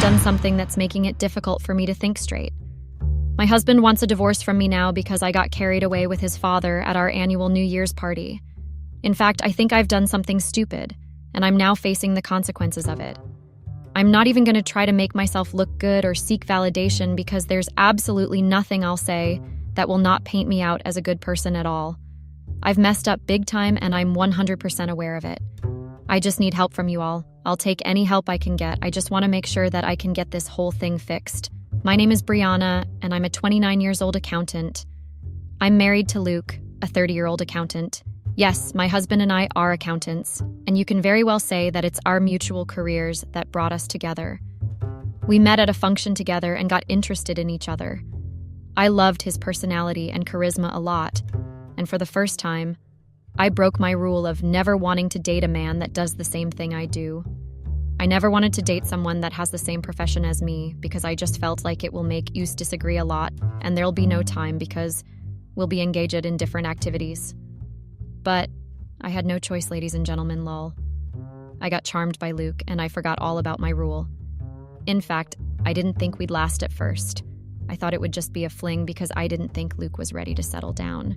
done something that's making it difficult for me to think straight. My husband wants a divorce from me now because I got carried away with his father at our annual New Year's party. In fact, I think I've done something stupid, and I'm now facing the consequences of it. I'm not even going to try to make myself look good or seek validation because there's absolutely nothing I'll say that will not paint me out as a good person at all. I've messed up big time and I'm 100% aware of it. I just need help from you all. I'll take any help I can get. I just want to make sure that I can get this whole thing fixed. My name is Brianna, and I'm a 29 years old accountant. I'm married to Luke, a 30-year-old accountant. Yes, my husband and I are accountants, and you can very well say that it's our mutual careers that brought us together. We met at a function together and got interested in each other. I loved his personality and charisma a lot, and for the first time, I broke my rule of never wanting to date a man that does the same thing I do. I never wanted to date someone that has the same profession as me because I just felt like it will make us disagree a lot, and there'll be no time because we'll be engaged in different activities. But I had no choice, ladies and gentlemen, lol. I got charmed by Luke, and I forgot all about my rule. In fact, I didn't think we'd last at first. I thought it would just be a fling because I didn't think Luke was ready to settle down.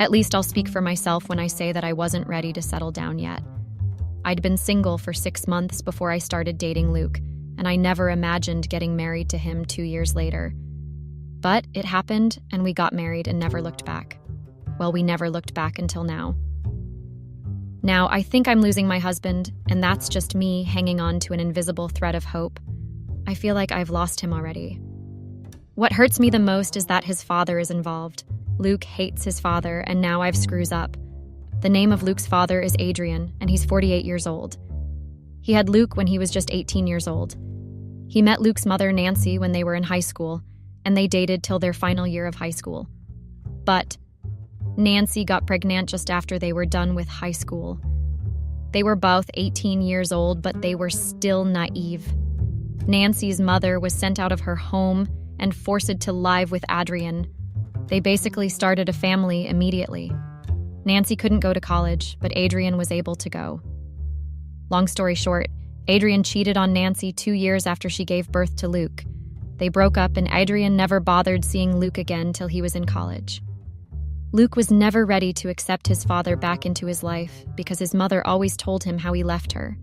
At least I'll speak for myself when I say that I wasn't ready to settle down yet. I'd been single for 6 months before I started dating Luke, and I never imagined getting married to him 2 years later. But it happened, and we got married and never looked back. Well, we never looked back until now. Now, I think I'm losing my husband, and that's just me hanging on to an invisible thread of hope. I feel like I've lost him already. What hurts me the most is that his father is involved. Luke hates his father, and now I've screws up. The name of Luke's father is Adrian, and he's 48 years old. He had Luke when he was just 18 years old. He met Luke's mother, Nancy, when they were in high school, and they dated till their final year of high school. But Nancy got pregnant just after they were done with high school. They were both 18 years old, but they were still naive. Nancy's mother was sent out of her home and forced to live with Adrian. They basically started a family immediately. Nancy couldn't go to college, but Adrian was able to go. Long story short, Adrian cheated on Nancy 2 years after she gave birth to Luke. They broke up, and Adrian never bothered seeing Luke again till he was in college. Luke was never ready to accept his father back into his life because his mother always told him how he left her.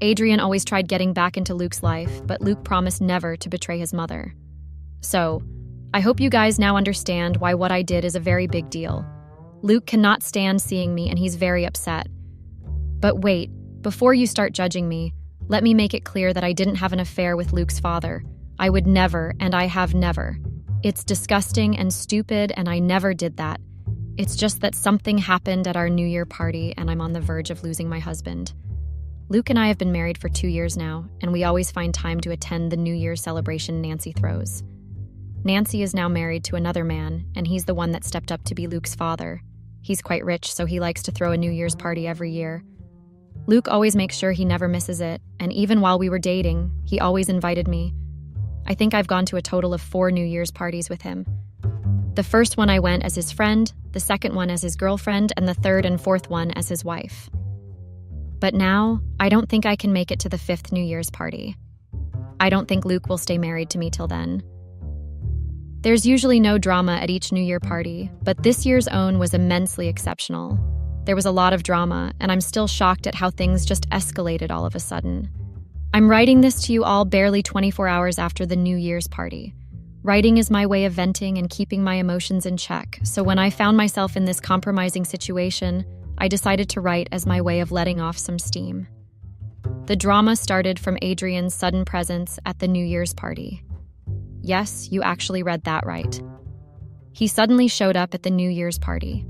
Adrian always tried getting back into Luke's life, but Luke promised never to betray his mother. So, I hope you guys now understand why what I did is a very big deal. Luke cannot stand seeing me, and he's very upset. But wait, before you start judging me, let me make it clear that I didn't have an affair with Luke's father. I would never, and I have never. It's disgusting and stupid, and I never did that. It's just that something happened at our New Year party, and I'm on the verge of losing my husband. Luke and I have been married for 2 years now, and we always find time to attend the New Year's celebration Nancy throws. Nancy is now married to another man, and he's the one that stepped up to be Luke's father. He's quite rich, so he likes to throw a New Year's party every year. Luke always makes sure he never misses it, and even while we were dating, he always invited me. I think I've gone to a total of 4 New Year's parties with him. The first one I went as his friend, the second one as his girlfriend, and the third and fourth one as his wife. But now, I don't think I can make it to the 5th New Year's party. I don't think Luke will stay married to me till then. There's usually no drama at each New Year party, but this year's own was immensely exceptional. There was a lot of drama, and I'm still shocked at how things just escalated all of a sudden. I'm writing this to you all barely 24 hours after the New Year's party. Writing is my way of venting and keeping my emotions in check, so when I found myself in this compromising situation, I decided to write as my way of letting off some steam. The drama started from Adrian's sudden presence at the New Year's party. Yes, you actually read that right. He suddenly showed up at the New Year's party.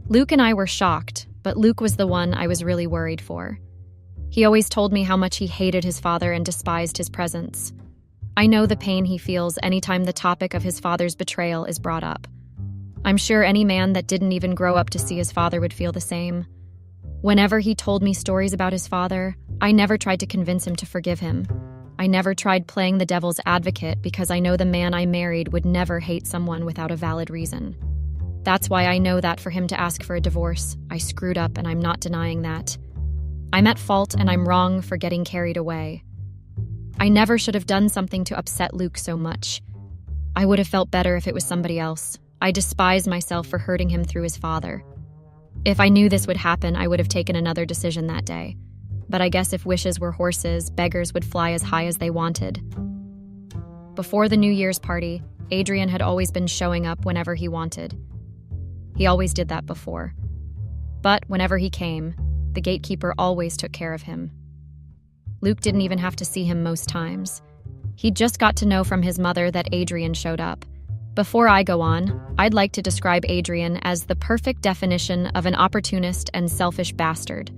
Luke and I were shocked, but Luke was the one I was really worried for. He always told me how much he hated his father and despised his presence. I know the pain he feels anytime the topic of his father's betrayal is brought up. I'm sure any man that didn't even grow up to see his father would feel the same. Whenever he told me stories about his father, I never tried to convince him to forgive him. I never tried playing the devil's advocate because I know the man I married would never hate someone without a valid reason. That's why I know that for him to ask for a divorce, I screwed up, and I'm not denying that. I'm at fault and I'm wrong for getting carried away. I never should have done something to upset Luke so much. I would have felt better if it was somebody else. I despise myself for hurting him through his father. If I knew this would happen, I would have taken another decision that day. But I guess if wishes were horses, beggars would fly as high as they wanted. Before the New Year's party, Adrian had always been showing up whenever he wanted. He always did that before. But whenever he came, the gatekeeper always took care of him. Luke didn't even have to see him most times. He just got to know from his mother that Adrian showed up. Before I go on, I'd like to describe Adrian as the perfect definition of an opportunist and selfish bastard.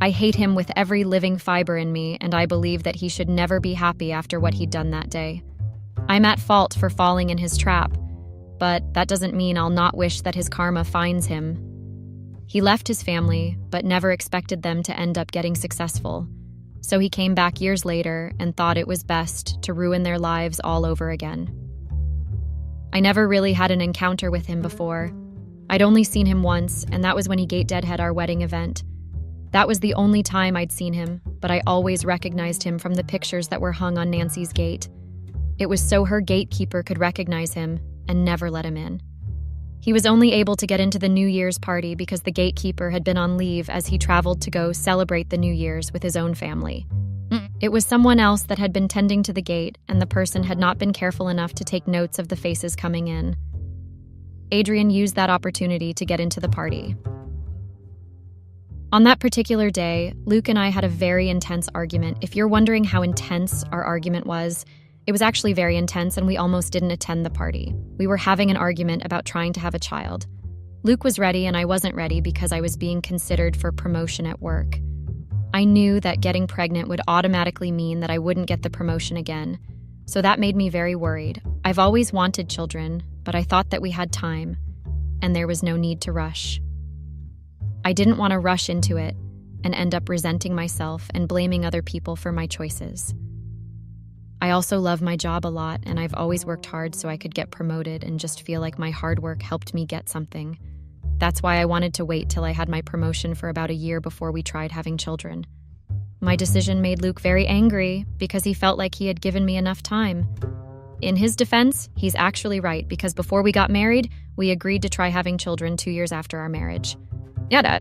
I hate him with every living fiber in me, and I believe that he should never be happy after what he'd done that day. I'm at fault for falling in his trap, but that doesn't mean I'll not wish that his karma finds him. He left his family, but never expected them to end up getting successful. So he came back years later and thought it was best to ruin their lives all over again. I never really had an encounter with him before. I'd only seen him once, and that was when he gate deadhead our wedding event. That was the only time I'd seen him, but I always recognized him from the pictures that were hung on Nancy's gate. It was so her gatekeeper could recognize him and never let him in. He was only able to get into the New Year's party because the gatekeeper had been on leave as he traveled to go celebrate the New Year's with his own family. It was someone else that had been tending to the gate, and the person had not been careful enough to take notes of the faces coming in. Adrian used that opportunity to get into the party. On that particular day, Luke and I had a very intense argument. If you're wondering how intense our argument was, it was actually very intense, and we almost didn't attend the party. We were having an argument about trying to have a child. Luke was ready, and I wasn't ready because I was being considered for promotion at work. I knew that getting pregnant would automatically mean that I wouldn't get the promotion again, so that made me very worried. I've always wanted children, but I thought that we had time, and there was no need to rush. I didn't want to rush into it and end up resenting myself and blaming other people for my choices. I also love my job a lot, and I've always worked hard so I could get promoted and just feel like my hard work helped me get something. That's why I wanted to wait till I had my promotion for about a year before we tried having children. My decision made Luke very angry because he felt like he had given me enough time. In his defense, he's actually right, because before we got married, we agreed to try having children 2 years after our marriage.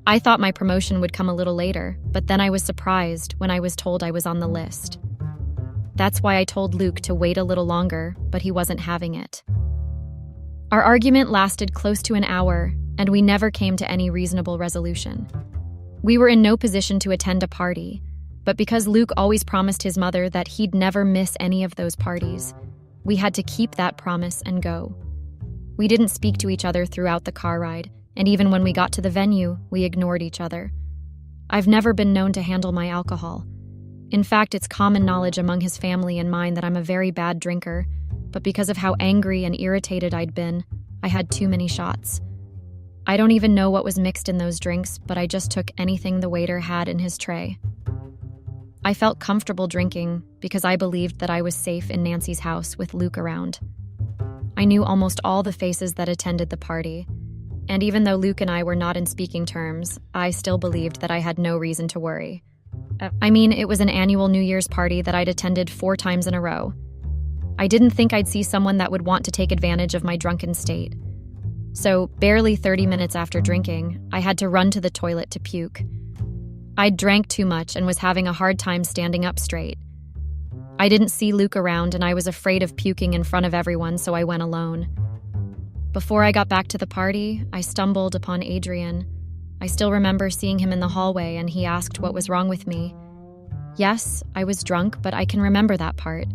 I thought my promotion would come a little later, but then I was surprised when I was told I was on the list. That's why I told Luke to wait a little longer, but he wasn't having it. Our argument lasted close to an hour, and we never came to any reasonable resolution. We were in no position to attend a party, but because Luke always promised his mother that he'd never miss any of those parties, we had to keep that promise and go. We didn't speak to each other throughout the car ride, and even when we got to the venue, we ignored each other. I've never been known to handle my alcohol. In fact, it's common knowledge among his family and mine that I'm a very bad drinker, but because of how angry and irritated I'd been, I had too many shots. I don't even know what was mixed in those drinks, but I just took anything the waiter had in his tray. I felt comfortable drinking because I believed that I was safe in Nancy's house with Luke around. I knew almost all the faces that attended the party, and even though Luke and I were not in speaking terms, I still believed that I had no reason to worry. It was an annual New Year's party that I'd attended 4 times in a row. I didn't think I'd see someone that would want to take advantage of my drunken state. So, barely 30 minutes after drinking, I had to run to the toilet to puke. I'd drank too much and was having a hard time standing up straight. I didn't see Luke around, and I was afraid of puking in front of everyone, so I went alone. Before I got back to the party, I stumbled upon Adrian. I still remember seeing him in the hallway, and he asked what was wrong with me. Yes, I was drunk, but I can remember that part.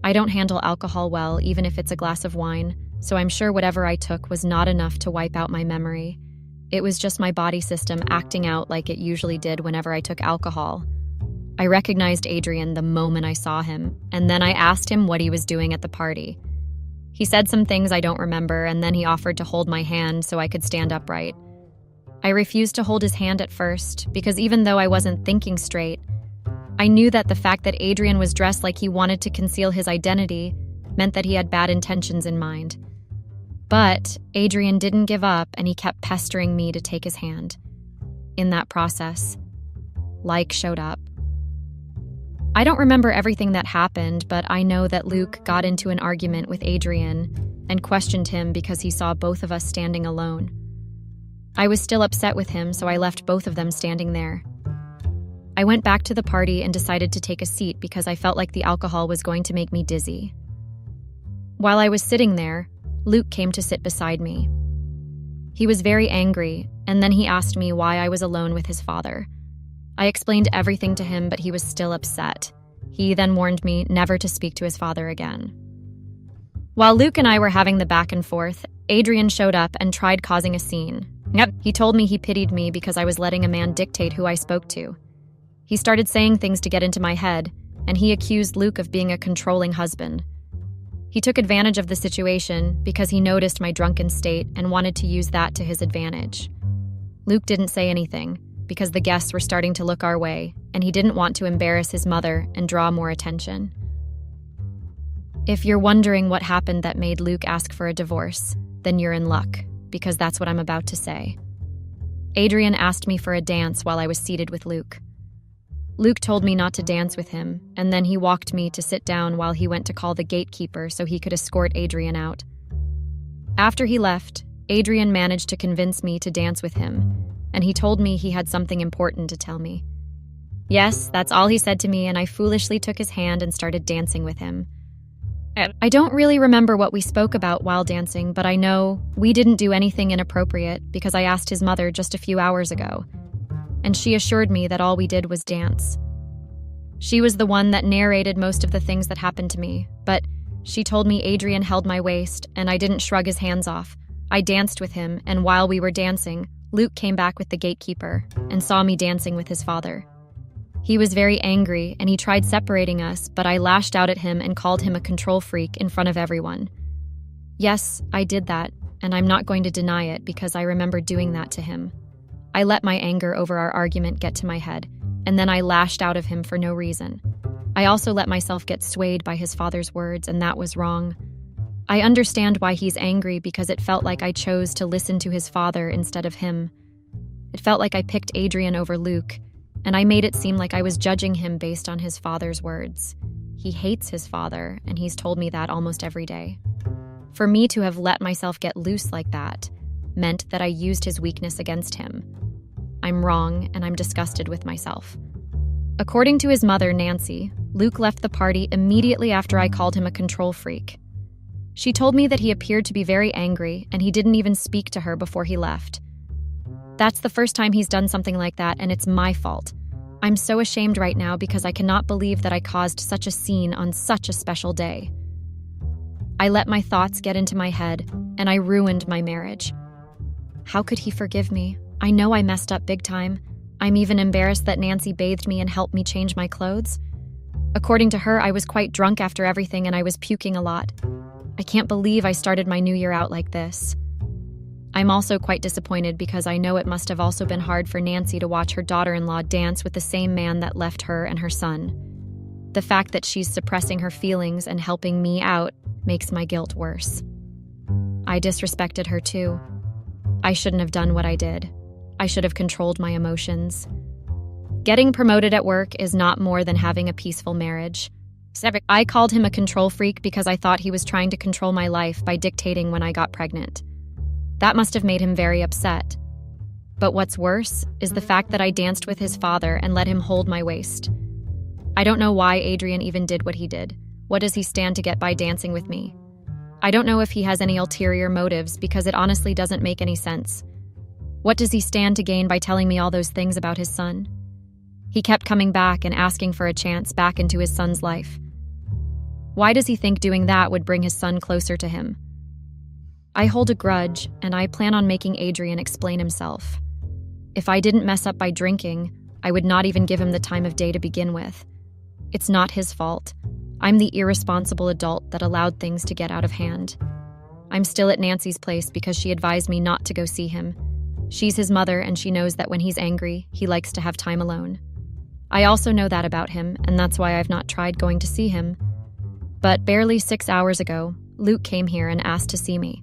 I don't handle alcohol well, even if it's a glass of wine, so I'm sure whatever I took was not enough to wipe out my memory. It was just my body system acting out like it usually did whenever I took alcohol. I recognized Adrian the moment I saw him, and then I asked him what he was doing at the party. He said some things I don't remember, and then he offered to hold my hand so I could stand upright. I refused to hold his hand at first, because even though I wasn't thinking straight, I knew that the fact that Adrian was dressed like he wanted to conceal his identity meant that he had bad intentions in mind. But Adrian didn't give up, and he kept pestering me to take his hand. In that process, showed up. I don't remember everything that happened, but I know that Luke got into an argument with Adrian and questioned him because he saw both of us standing alone. I was still upset with him, so I left both of them standing there. I went back to the party and decided to take a seat because I felt like the alcohol was going to make me dizzy. While I was sitting there, Luke came to sit beside me. He was very angry, and then he asked me why I was alone with his father. I explained everything to him, but he was still upset. He then warned me never to speak to his father again. While Luke and I were having the back and forth, Adrian showed up and tried causing a scene. Yep, he told me he pitied me because I was letting a man dictate who I spoke to. He started saying things to get into my head, and he accused Luke of being a controlling husband. He took advantage of the situation because he noticed my drunken state and wanted to use that to his advantage. Luke didn't say anything because the guests were starting to look our way, and he didn't want to embarrass his mother and draw more attention. If you're wondering what happened that made Luke ask for a divorce, then you're in luck, because that's what I'm about to say. Adrian asked me for a dance while I was seated with Luke. Luke told me not to dance with him, and then he walked me to sit down while he went to call the gatekeeper so he could escort Adrian out. After he left, Adrian managed to convince me to dance with him, and he told me he had something important to tell me. Yes, that's all he said to me, and I foolishly took his hand and started dancing with him. I don't really remember what we spoke about while dancing, but I know we didn't do anything inappropriate because I asked his mother just a few hours ago, and she assured me that all we did was dance. She was the one that narrated most of the things that happened to me, but she told me Adrian held my waist, and I didn't shrug his hands off. I danced with him, and while we were dancing, Luke came back with the gatekeeper and saw me dancing with his father. He was very angry, and he tried separating us, but I lashed out at him and called him a control freak in front of everyone. Yes, I did that, and I'm not going to deny it because I remember doing that to him. I let my anger over our argument get to my head, and then I lashed out of him for no reason. I also let myself get swayed by his father's words, and that was wrong. I understand why he's angry because it felt like I chose to listen to his father instead of him. It felt like I picked Adrian over Luke, and I made it seem like I was judging him based on his father's words. He hates his father, and he's told me that almost every day. For me to have let myself get loose like that meant that I used his weakness against him. I'm wrong, and I'm disgusted with myself. According to his mother, Nancy, Luke left the party immediately after I called him a control freak. She told me that he appeared to be very angry, and he didn't even speak to her before he left. That's the first time he's done something like that, and it's my fault. I'm so ashamed right now because I cannot believe that I caused such a scene on such a special day. I let my thoughts get into my head, and I ruined my marriage. How could he forgive me? I know I messed up big time. I'm even embarrassed that Nancy bathed me and helped me change my clothes. According to her, I was quite drunk after everything, and I was puking a lot. I can't believe I started my new year out like this. I'm also quite disappointed because I know it must have also been hard for Nancy to watch her daughter-in-law dance with the same man that left her and her son. The fact that she's suppressing her feelings and helping me out makes my guilt worse. I disrespected her too. I shouldn't have done what I did. I should have controlled my emotions. Getting promoted at work is not more than having a peaceful marriage. I called him a control freak because I thought he was trying to control my life by dictating when I got pregnant. That must have made him very upset. But what's worse is the fact that I danced with his father and let him hold my waist. I don't know why Adrian even did what he did. What does he stand to get by dancing with me? I don't know if he has any ulterior motives because it honestly doesn't make any sense. What does he stand to gain by telling me all those things about his son? He kept coming back and asking for a chance back into his son's life. Why does he think doing that would bring his son closer to him? I hold a grudge, and I plan on making Adrian explain himself. If I didn't mess up by drinking, I would not even give him the time of day to begin with. It's not his fault. I'm the irresponsible adult that allowed things to get out of hand. I'm still at Nancy's place because she advised me not to go see him. She's his mother, and she knows that when he's angry, he likes to have time alone. I also know that about him, and that's why I've not tried going to see him. But barely 6 hours ago, Luke came here and asked to see me.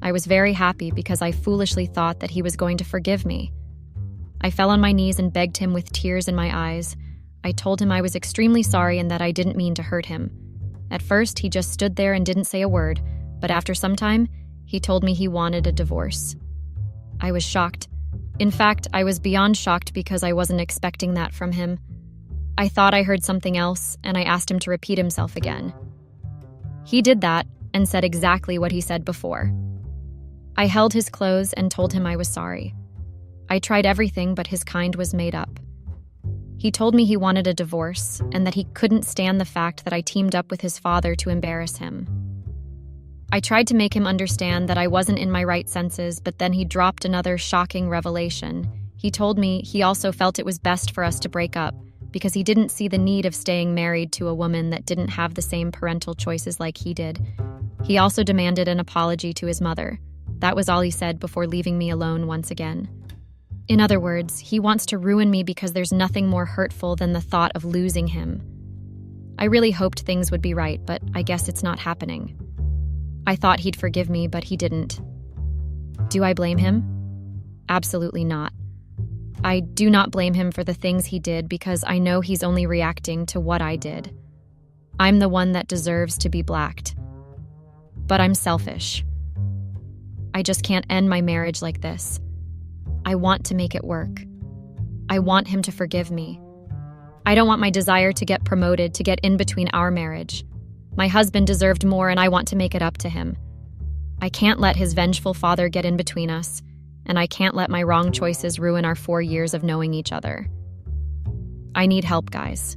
I was very happy because I foolishly thought that he was going to forgive me. I fell on my knees and begged him with tears in my eyes. I told him I was extremely sorry and that I didn't mean to hurt him. At first, he just stood there and didn't say a word, but after some time, he told me he wanted a divorce. I was shocked. In fact, I was beyond shocked because I wasn't expecting that from him. I thought I heard something else, and I asked him to repeat himself again. He did that and said exactly what he said before. I held his clothes and told him I was sorry. I tried everything, but his kind was made up. He told me he wanted a divorce and that he couldn't stand the fact that I teamed up with his father to embarrass him. I tried to make him understand that I wasn't in my right senses, but then he dropped another shocking revelation. He told me he also felt it was best for us to break up because he didn't see the need of staying married to a woman that didn't have the same parental choices like he did. He also demanded an apology to his mother. That was all he said before leaving me alone once again. In other words, he wants to ruin me because there's nothing more hurtful than the thought of losing him. I really hoped things would be right, but I guess it's not happening. I thought he'd forgive me, but he didn't. Do I blame him? Absolutely not. I do not blame him for the things he did because I know he's only reacting to what I did. I'm the one that deserves to be blacked. But I'm selfish. I just can't end my marriage like this. I want to make it work. I want him to forgive me. I don't want my desire to get promoted to get in between our marriage. My husband deserved more and I want to make it up to him. I can't let his vengeful father get in between us, and I can't let my wrong choices ruin our 4 years of knowing each other. I need help, guys.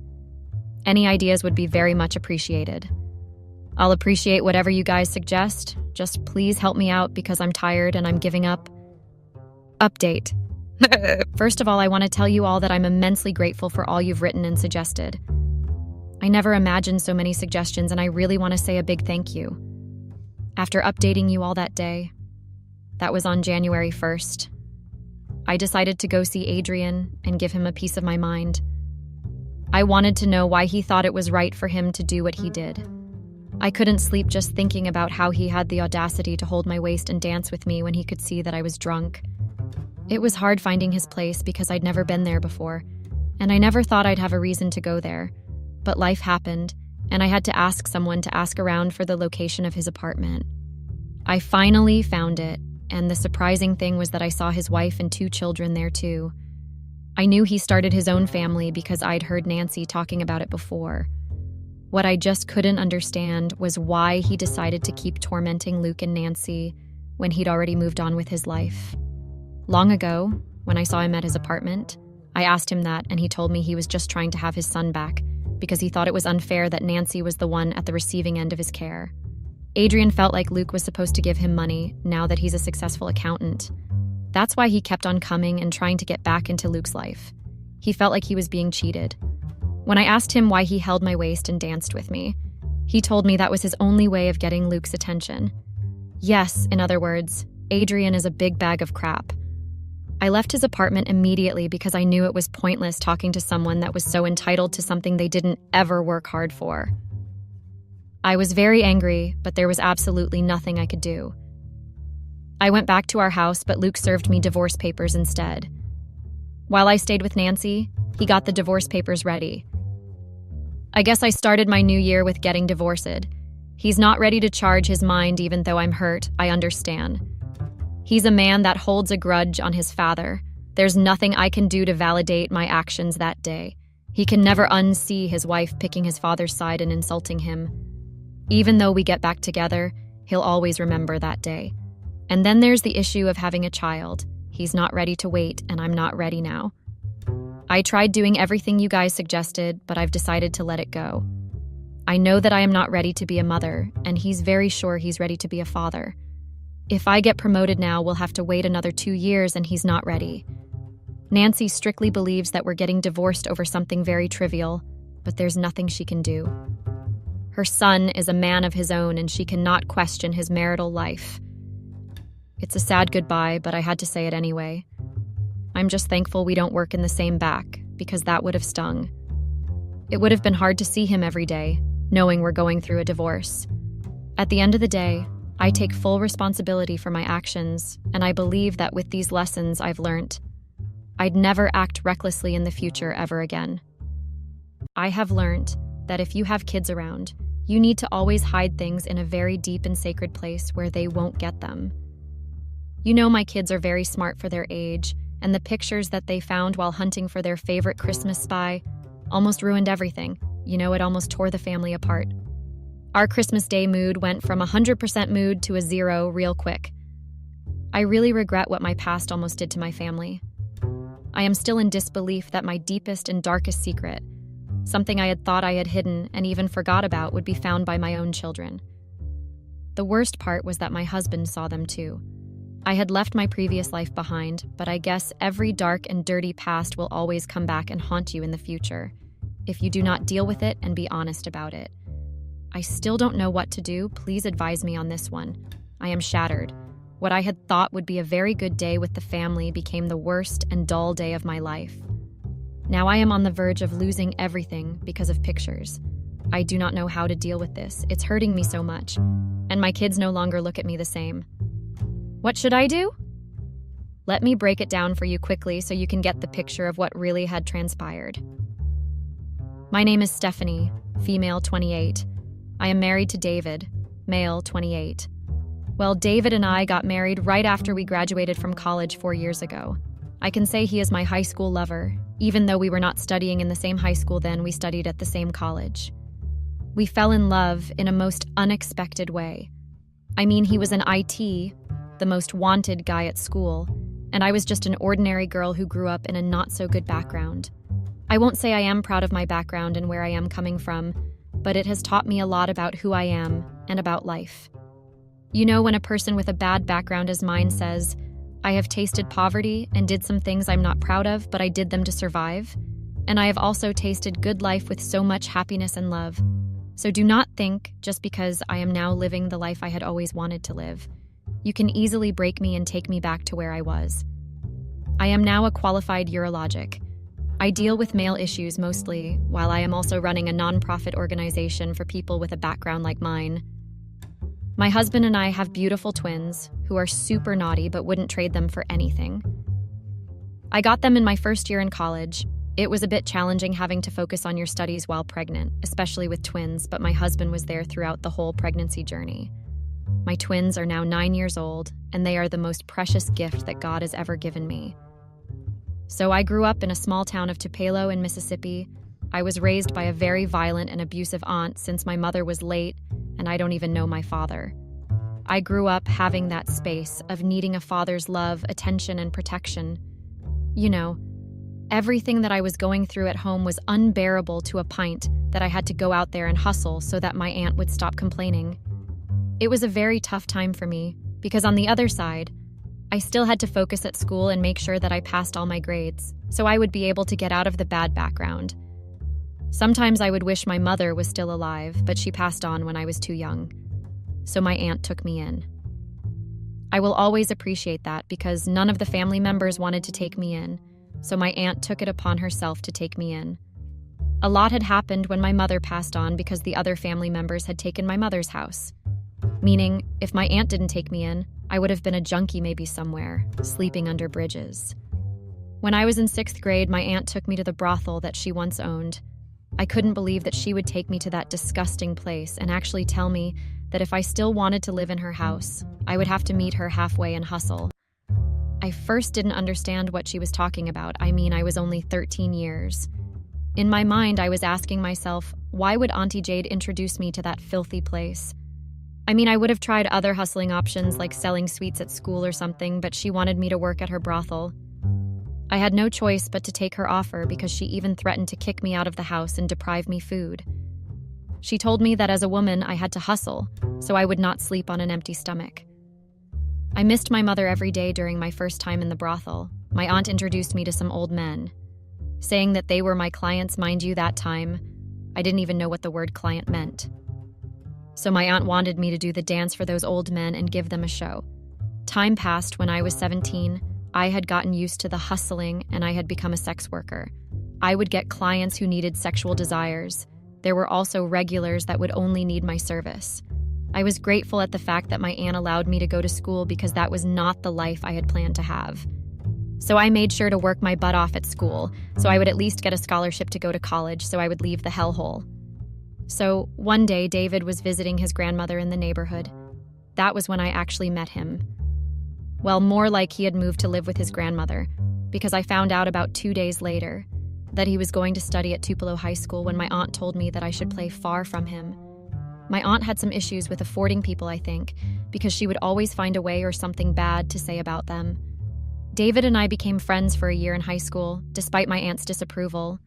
Any ideas would be very much appreciated. I'll appreciate whatever you guys suggest. Just please help me out because I'm tired and I'm giving up. Update. First of all, I want to tell you all that I'm immensely grateful for all you've written and suggested. I never imagined so many suggestions, and I really want to say a big thank you. After updating you all that day, that was on January 1st, I decided to go see Adrian and give him a piece of my mind. I wanted to know why he thought it was right for him to do what he did. I couldn't sleep just thinking about how he had the audacity to hold my waist and dance with me when he could see that I was drunk. It was hard finding his place because I'd never been there before, and I never thought I'd have a reason to go there. But life happened, and I had to ask someone to ask around for the location of his apartment. I finally found it, and the surprising thing was that I saw his wife and 2 children there too. I knew he started his own family because I'd heard Nancy talking about it before. What I just couldn't understand was why he decided to keep tormenting Luke and Nancy when he'd already moved on with his life. Long ago, when I saw him at his apartment, I asked him that, and he told me he was just trying to have his son back because he thought it was unfair that Nancy was the one at the receiving end of his care. Adrian felt like Luke was supposed to give him money now that he's a successful accountant. That's why he kept on coming and trying to get back into Luke's life. He felt like he was being cheated. When I asked him why he held my waist and danced with me, he told me that was his only way of getting Luke's attention. Yes, in other words, Adrian is a big bag of crap. I left his apartment immediately because I knew it was pointless talking to someone that was so entitled to something they didn't ever work hard for. I was very angry, but there was absolutely nothing I could do. I went back to our house, but Luke served me divorce papers instead. While I stayed with Nancy, he got the divorce papers ready. I guess I started my new year with getting divorced. He's not ready to charge his mind even though I'm hurt, I understand. He's a man that holds a grudge on his father. There's nothing I can do to validate my actions that day. He can never unsee his wife picking his father's side and insulting him. Even though we get back together, he'll always remember that day. And then there's the issue of having a child. He's not ready to wait, and I'm not ready now. I tried doing everything you guys suggested, but I've decided to let it go. I know that I am not ready to be a mother, and he's very sure he's ready to be a father. If I get promoted now, we'll have to wait another 2 years, and he's not ready. Nancy strictly believes that we're getting divorced over something very trivial, but there's nothing she can do. Her son is a man of his own, and she cannot question his marital life. It's a sad goodbye, but I had to say it anyway. I'm just thankful we don't work in the same back, because that would have stung. It would have been hard to see him every day, knowing we're going through a divorce. At the end of the day, I take full responsibility for my actions, and I believe that with these lessons I've learned, I'd never act recklessly in the future ever again. I have learned that if you have kids around, you need to always hide things in a very deep and sacred place where they won't get them. You know, my kids are very smart for their age, and the pictures that they found while hunting for their favorite Christmas spy almost ruined everything. You know, it almost tore the family apart. Our Christmas Day mood went from 100% mood to a 0 real quick. I really regret what my past almost did to my family. I am still in disbelief that my deepest and darkest secret, something I had thought I had hidden and even forgot about, would be found by my own children. The worst part was that my husband saw them too. I had left my previous life behind, but I guess every dark and dirty past will always come back and haunt you in the future, if you do not deal with it and be honest about it. I still don't know what to do. Please advise me on this one. I am shattered. What I had thought would be a very good day with the family became the worst and dull day of my life. Now I am on the verge of losing everything because of pictures. I do not know how to deal with this. It's hurting me so much, and my kids no longer look at me the same. What should I do? Let me break it down for you quickly so you can get the picture of what really had transpired. My name is Stephanie, female 28. I am married to David, male 28. Well, David and I got married right after we graduated from college 4 years ago. I can say he is my high school lover. Even though we were not studying in the same high school then, we studied at the same college. We fell in love in a most unexpected way. I mean, he was an IT, the most wanted guy at school, and I was just an ordinary girl who grew up in a not-so-good background. I won't say I am proud of my background and where I am coming from, but it has taught me a lot about who I am and about life. You know, when a person with a bad background as mine says, I have tasted poverty and did some things I'm not proud of, but I did them to survive. And I have also tasted good life with so much happiness and love. So do not think, just because I am now living the life I had always wanted to live, you can easily break me and take me back to where I was. I am now a qualified urologic. I deal with male issues mostly, while I am also running a nonprofit organization for people with a background like mine. My husband and I have beautiful twins who are super naughty but wouldn't trade them for anything. I got them in my first year in college. It was a bit challenging having to focus on your studies while pregnant, especially with twins, but my husband was there throughout the whole pregnancy journey. My twins are now 9 years old, and they are the most precious gift that God has ever given me. So I grew up in a small town of Tupelo in Mississippi. I was raised by a very violent and abusive aunt since my mother was late, and I don't even know my father. I grew up having that space of needing a father's love, attention, and protection. You know, everything that I was going through at home was unbearable to a point that I had to go out there and hustle so that my aunt would stop complaining. It was a very tough time for me, because on the other side, I still had to focus at school and make sure that I passed all my grades, so I would be able to get out of the bad background. Sometimes I would wish my mother was still alive, but she passed on when I was too young. So my aunt took me in. I will always appreciate that because none of the family members wanted to take me in, so my aunt took it upon herself to take me in. A lot had happened when my mother passed on because the other family members had taken my mother's house. Meaning, if my aunt didn't take me in, I would have been a junkie maybe somewhere, sleeping under bridges. When I was in 6th grade, my aunt took me to the brothel that she once owned. I couldn't believe that she would take me to that disgusting place and actually tell me that if I still wanted to live in her house, I would have to meet her halfway and hustle. I first didn't understand what she was talking about. I mean, I was only 13 years. In my mind, I was asking myself, why would Auntie Jade introduce me to that filthy place? I mean, I would have tried other hustling options like selling sweets at school or something, but she wanted me to work at her brothel. I had no choice but to take her offer because she even threatened to kick me out of the house and deprive me food. She told me that as a woman, I had to hustle, so I would not sleep on an empty stomach. I missed my mother every day during my first time in the brothel. My aunt introduced me to some old men, saying that they were my clients. Mind you, that time, I didn't even know what the word client meant. So my aunt wanted me to do the dance for those old men and give them a show. Time passed. When I was 17, I had gotten used to the hustling and I had become a sex worker. I would get clients who needed sexual desires. There were also regulars that would only need my service. I was grateful at the fact that my aunt allowed me to go to school because that was not the life I had planned to have. So I made sure to work my butt off at school, so I would at least get a scholarship to go to college, so I would leave the hellhole. So one day, David was visiting his grandmother in the neighborhood. That was when I actually met him. Well, more like he had moved to live with his grandmother, because I found out about 2 days later that he was going to study at Tupelo High School when my aunt told me that I should play far from him. My aunt had some issues with affording people, I think, because she would always find a way or something bad to say about them. David and I became friends for a year in high school, despite my aunt's disapproval.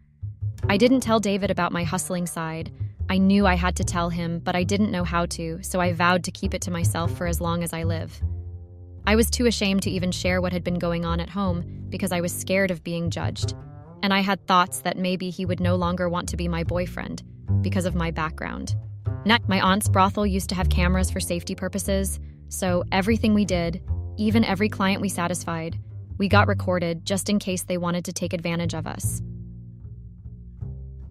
I didn't tell David about my hustling side. I knew I had to tell him, but I didn't know how to, so I vowed to keep it to myself for as long as I live. I was too ashamed to even share what had been going on at home because I was scared of being judged, and I had thoughts that maybe he would no longer want to be my boyfriend because of my background. My aunt's brothel used to have cameras for safety purposes, so everything we did, even every client we satisfied, we got recorded just in case they wanted to take advantage of us.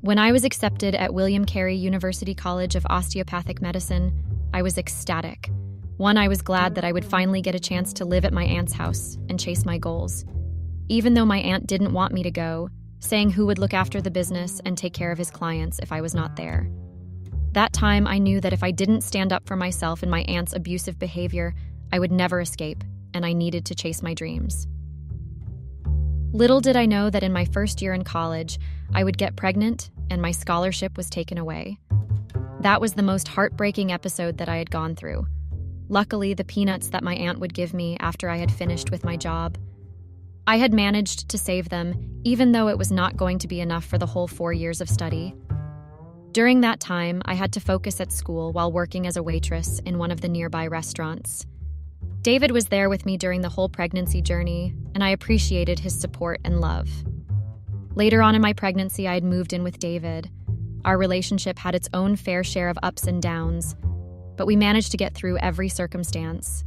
When I was accepted at William Carey University College of Osteopathic Medicine, I was ecstatic. One, I was glad that I would finally get a chance to live at my aunt's house and chase my goals. Even though my aunt didn't want me to go, saying who would look after the business and take care of his clients if I was not there. That time, I knew that if I didn't stand up for myself and my aunt's abusive behavior, I would never escape, and I needed to chase my dreams. Little did I know that in my first year in college, I would get pregnant and my scholarship was taken away. That was the most heartbreaking episode that I had gone through. Luckily, the peanuts that my aunt would give me after I had finished with my job. I had managed to save them, even though it was not going to be enough for the whole 4 years of study. During that time, I had to focus at school while working as a waitress in one of the nearby restaurants. David was there with me during the whole pregnancy journey, and I appreciated his support and love. Later on in my pregnancy, I had moved in with David. Our relationship had its own fair share of ups and downs, but we managed to get through every circumstance.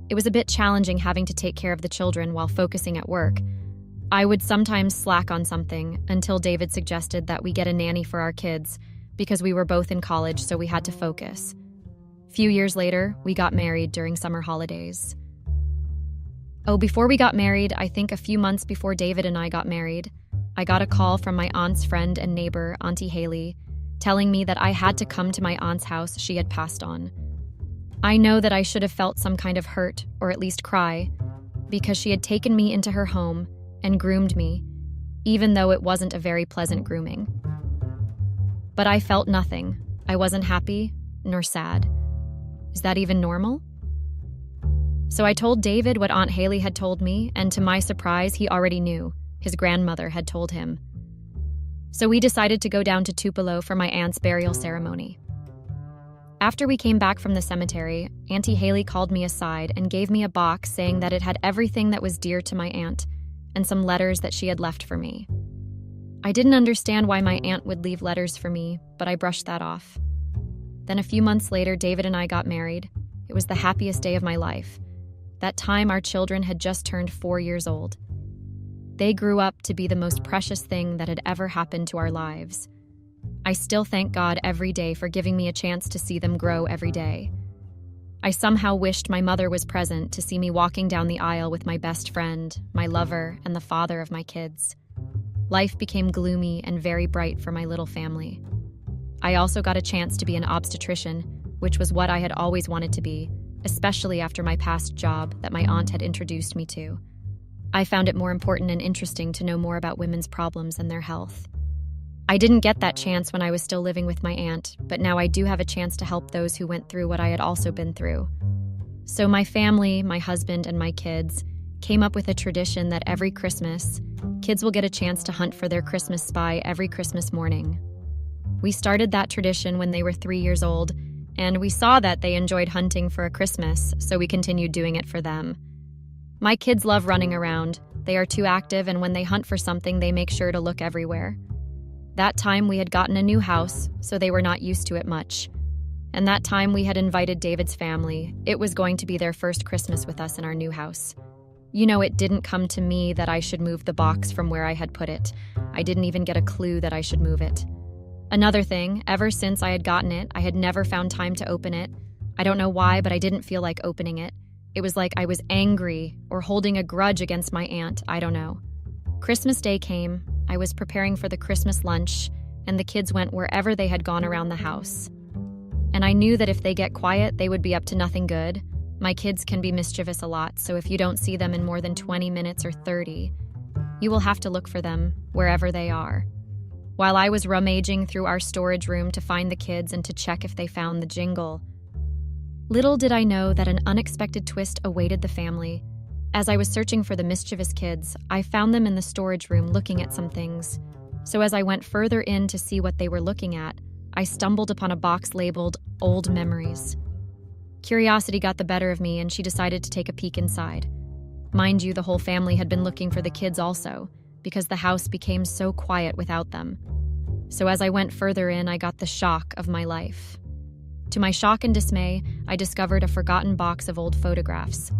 It was a bit challenging having to take care of the children while focusing at work. I would sometimes slack on something until David suggested that we get a nanny for our kids because we were both in college, so we had to focus. Few years later, we got married during summer holidays. Before we got married, I think a few months before David and I got married, I got a call from my aunt's friend and neighbor, Auntie Haley, telling me that I had to come to my aunt's house she had passed on. I know that I should have felt some kind of hurt, or at least cry, because she had taken me into her home and groomed me, even though it wasn't a very pleasant grooming. But I felt nothing. I wasn't happy, nor sad. Is that even normal? So I told David what Aunt Haley had told me, and to my surprise, he already knew. His grandmother had told him. So we decided to go down to Tupelo for my aunt's burial ceremony. After we came back from the cemetery, Auntie Haley called me aside and gave me a box saying that it had everything that was dear to my aunt and some letters that she had left for me. I didn't understand why my aunt would leave letters for me, but I brushed that off. Then a few months later, David and I got married. It was the happiest day of my life. That time, our children had just turned 4 years old. They grew up to be the most precious thing that had ever happened to our lives. I still thank God every day for giving me a chance to see them grow every day. I somehow wished my mother was present to see me walking down the aisle with my best friend, my lover, and the father of my kids. Life became gloomy and very bright for my little family. I also got a chance to be an obstetrician, which was what I had always wanted to be, especially after my past job that my aunt had introduced me to. I found it more important and interesting to know more about women's problems and their health. I didn't get that chance when I was still living with my aunt, but now I do have a chance to help those who went through what I had also been through. So my family, my husband, and my kids came up with a tradition that every Christmas, kids will get a chance to hunt for their Christmas spy every Christmas morning. We started that tradition when they were 3 years old, and we saw that they enjoyed hunting for a Christmas, so we continued doing it for them. My kids love running around. They are too active, and when they hunt for something, they make sure to look everywhere. That time we had gotten a new house, so they were not used to it much. And that time we had invited David's family. It was going to be their first Christmas with us in our new house. You know, it didn't come to me that I should move the box from where I had put it. I didn't even get a clue that I should move it. Another thing, ever since I had gotten it, I had never found time to open it. I don't know why, but I didn't feel like opening it. It was like I was angry or holding a grudge against my aunt, I don't know. Christmas Day came, I was preparing for the Christmas lunch, and the kids went wherever they had gone around the house. And I knew that if they get quiet, they would be up to nothing good. My kids can be mischievous a lot, so if you don't see them in more than 20 minutes or 30, you will have to look for them wherever they are. While I was rummaging through our storage room to find the kids and to check if they found the jingle, little did I know that an unexpected twist awaited the family. As I was searching for the mischievous kids, I found them in the storage room looking at some things. So as I went further in to see what they were looking at, I stumbled upon a box labeled Old Memories. Curiosity got the better of me, and she decided to take a peek inside. Mind you, the whole family had been looking for the kids also, because the house became so quiet without them. So as I went further in, I got the shock of my life. To my shock and dismay, I discovered a forgotten box of old photographs.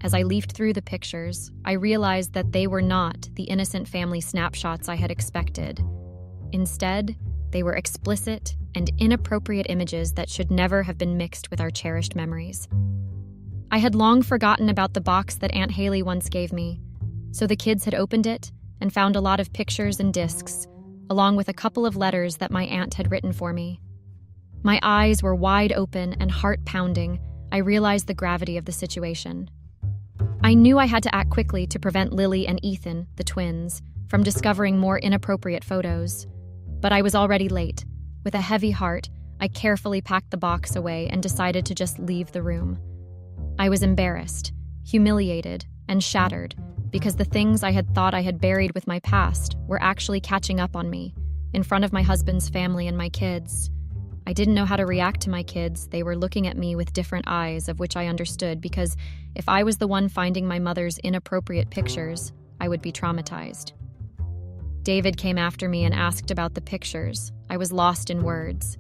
As I leafed through the pictures, I realized that they were not the innocent family snapshots I had expected. Instead, they were explicit and inappropriate images that should never have been mixed with our cherished memories. I had long forgotten about the box that Aunt Haley once gave me, so the kids had opened it and found a lot of pictures and discs, along with a couple of letters that my aunt had written for me. My eyes were wide open and heart pounding. I realized the gravity of the situation. I knew I had to act quickly to prevent Lily and Ethan, the twins, from discovering more inappropriate photos. But I was already late. With a heavy heart, I carefully packed the box away and decided to just leave the room. I was embarrassed, humiliated, and shattered because the things I had thought I had buried with my past were actually catching up on me, in front of my husband's family and my kids. I didn't know how to react to my kids. They were looking at me with different eyes, of which I understood, because if I was the one finding my mother's inappropriate pictures, I would be traumatized. David came after me and asked about the pictures. I was lost in words.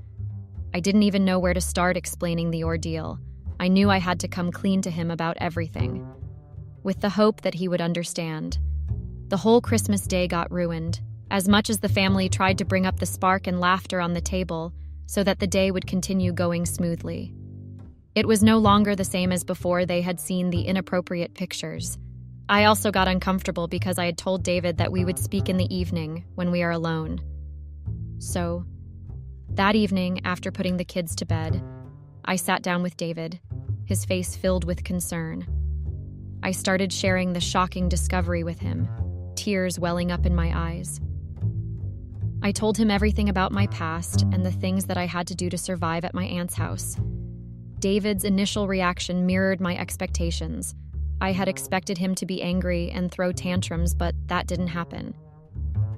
I didn't even know where to start explaining the ordeal. I knew I had to come clean to him about everything, with the hope that he would understand. The whole Christmas day got ruined. As much as the family tried to bring up the spark and laughter on the table so that the day would continue going smoothly, it was no longer the same as before they had seen the inappropriate pictures. I also got uncomfortable because I had told David that we would speak in the evening when we are alone. So, that evening, after putting the kids to bed, I sat down with David, his face filled with concern. I started sharing the shocking discovery with him, tears welling up in my eyes. I told him everything about my past and the things that I had to do to survive at my aunt's house. David's initial reaction mirrored my expectations. I had expected him to be angry and throw tantrums, but that didn't happen.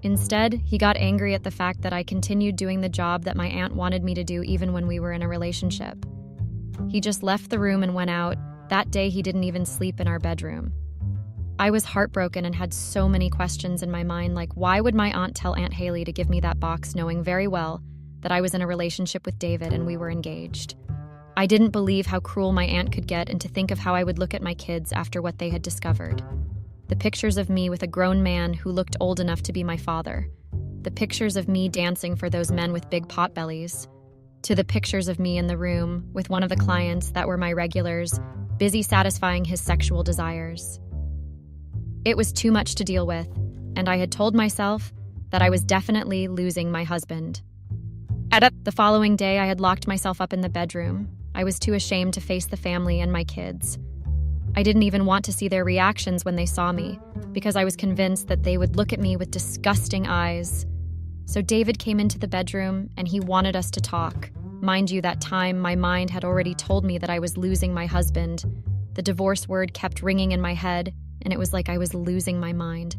Instead, he got angry at the fact that I continued doing the job that my aunt wanted me to do even when we were in a relationship. He just left the room and went out. That day, he didn't even sleep in our bedroom. I was heartbroken and had so many questions in my mind, like why would my aunt tell Aunt Haley to give me that box knowing very well that I was in a relationship with David and we were engaged? I didn't believe how cruel my aunt could get, and to think of how I would look at my kids after what they had discovered. The pictures of me with a grown man who looked old enough to be my father. The pictures of me dancing for those men with big potbellies. To the pictures of me in the room with one of the clients that were my regulars, busy satisfying his sexual desires. It was too much to deal with, and I had told myself that I was definitely losing my husband. The following day, I had locked myself up in the bedroom. I was too ashamed to face the family and my kids. I didn't even want to see their reactions when they saw me, because I was convinced that they would look at me with disgusting eyes. So David came into the bedroom, and he wanted us to talk. Mind you, that time my mind had already told me that I was losing my husband. The divorce word kept ringing in my head, and it was like I was losing my mind.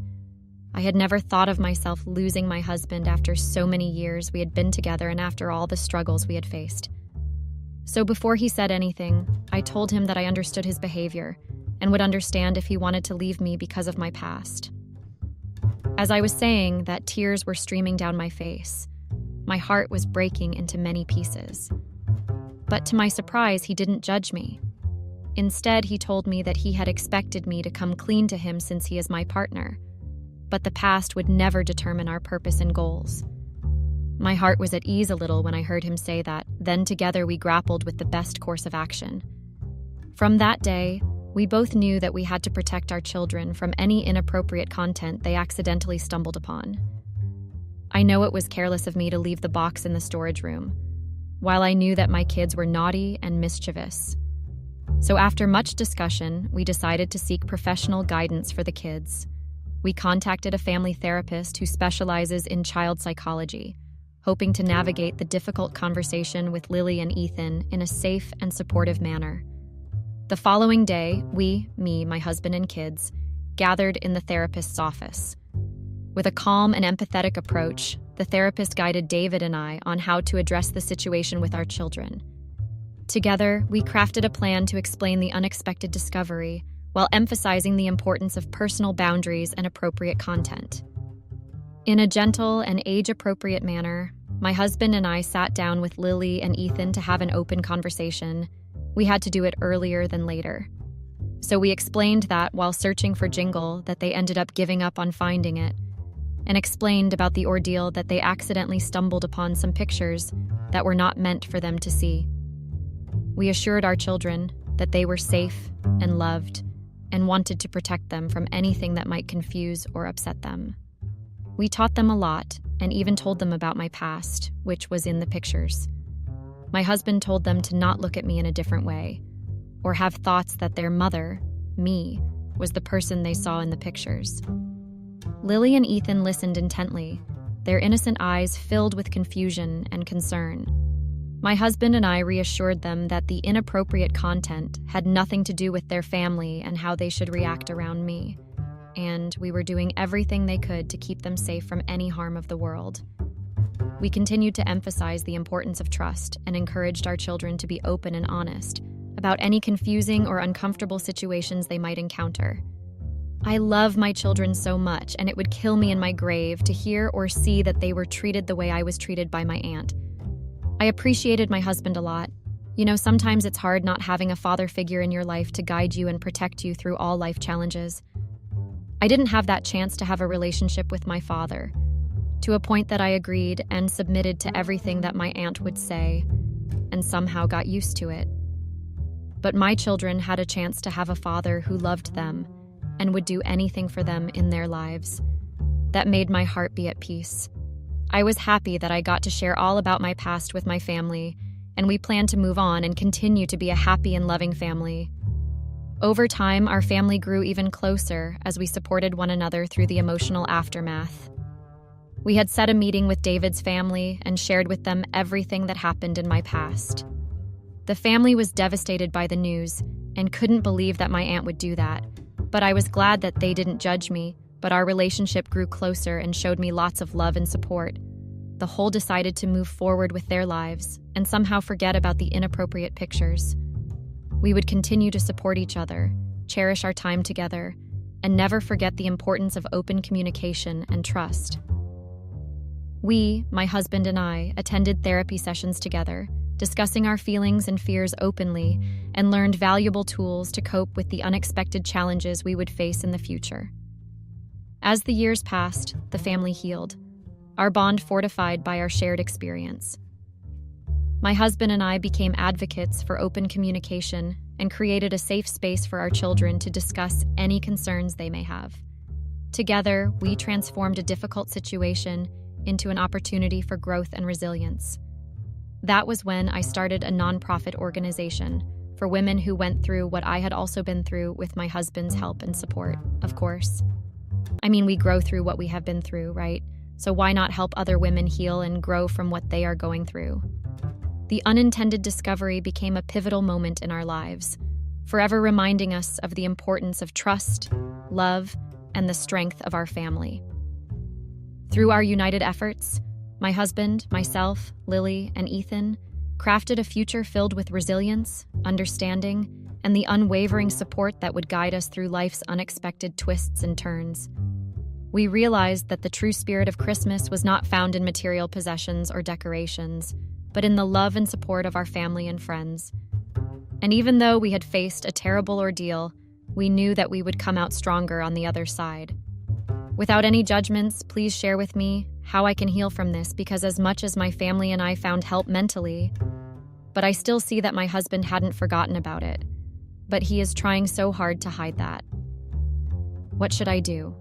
I had never thought of myself losing my husband after so many years we had been together and after all the struggles we had faced. So before he said anything, I told him that I understood his behavior and would understand if he wanted to leave me because of my past. As I was saying that, tears were streaming down my face. My heart was breaking into many pieces. But to my surprise, he didn't judge me. Instead, he told me that he had expected me to come clean to him since he is my partner, but the past would never determine our purpose and goals. My heart was at ease a little when I heard him say that. Then together we grappled with the best course of action. From that day, We both knew that we had to protect our children from any inappropriate content they accidentally stumbled upon. I know it was careless of me to leave the box in the storage room, while I knew that my kids were naughty and mischievous. So after much discussion, we decided to seek professional guidance for the kids. We contacted a family therapist who specializes in child psychology, hoping to navigate the difficult conversation with Lily and Ethan in a safe and supportive manner. The following day, me, my husband, and kids gathered in the therapist's office. With a calm and empathetic approach, the therapist guided David and I on how to address the situation with our children. Together, we crafted a plan to explain the unexpected discovery while emphasizing the importance of personal boundaries and appropriate content. In a gentle and age-appropriate manner, my husband and I sat down with Lily and Ethan to have an open conversation. We had to do it earlier than later. So we explained that while searching for Jingle, that they ended up giving up on finding it, and explained about the ordeal that they accidentally stumbled upon some pictures that were not meant for them to see. We assured our children that they were safe and loved and wanted to protect them from anything that might confuse or upset them. We taught them a lot and even told them about my past, which was in the pictures. My husband told them to not look at me in a different way or have thoughts that their mother, me, was the person they saw in the pictures. Lily and Ethan listened intently, their innocent eyes filled with confusion and concern. My husband and I reassured them that the inappropriate content had nothing to do with their family and how they should react around me, and we were doing everything they could to keep them safe from any harm of the world. We continued to emphasize the importance of trust and encouraged our children to be open and honest about any confusing or uncomfortable situations they might encounter. I love my children so much, and it would kill me in my grave to hear or see that they were treated the way I was treated by my aunt. I appreciated my husband a lot. You know, sometimes it's hard not having a father figure in your life to guide you and protect you through all life challenges. I didn't have that chance to have a relationship with my father, to a point that I agreed and submitted to everything that my aunt would say, and somehow got used to it. But my children had a chance to have a father who loved them and would do anything for them in their lives. That made my heart be at peace. I was happy that I got to share all about my past with my family, and we plan to move on and continue to be a happy and loving family. Over time, our family grew even closer as we supported one another through the emotional aftermath. We had set a meeting with David's family and shared with them everything that happened in my past. The family was devastated by the news and couldn't believe that my aunt would do that, but I was glad that they didn't judge me, but our relationship grew closer and showed me lots of love and support. The whole decided to move forward with their lives and somehow forget about the inappropriate pictures. We would continue to support each other, cherish our time together, and never forget the importance of open communication and trust. We, my husband and I, attended therapy sessions together, discussing our feelings and fears openly, and learned valuable tools to cope with the unexpected challenges we would face in the future. As the years passed, the family healed, our bond fortified by our shared experience. My husband and I became advocates for open communication and created a safe space for our children to discuss any concerns they may have. Together, we transformed a difficult situation into an opportunity for growth and resilience. That was when I started a nonprofit organization for women who went through what I had also been through with my husband's help and support, of course. I mean, we grow through what we have been through, right? So why not help other women heal and grow from what they are going through? The unintended discovery became a pivotal moment in our lives, forever reminding us of the importance of trust, love, and the strength of our family. Through our united efforts, my husband, myself, Lily, and Ethan crafted a future filled with resilience, understanding, and the unwavering support that would guide us through life's unexpected twists and turns. We realized that the true spirit of Christmas was not found in material possessions or decorations, but in the love and support of our family and friends. And even though we had faced a terrible ordeal, we knew that we would come out stronger on the other side. Without any judgments, please share with me how I can heal from this, because as much as my family and I found help mentally, but I still see that my husband hadn't forgotten about it. but he is trying so hard to hide that. What should I do?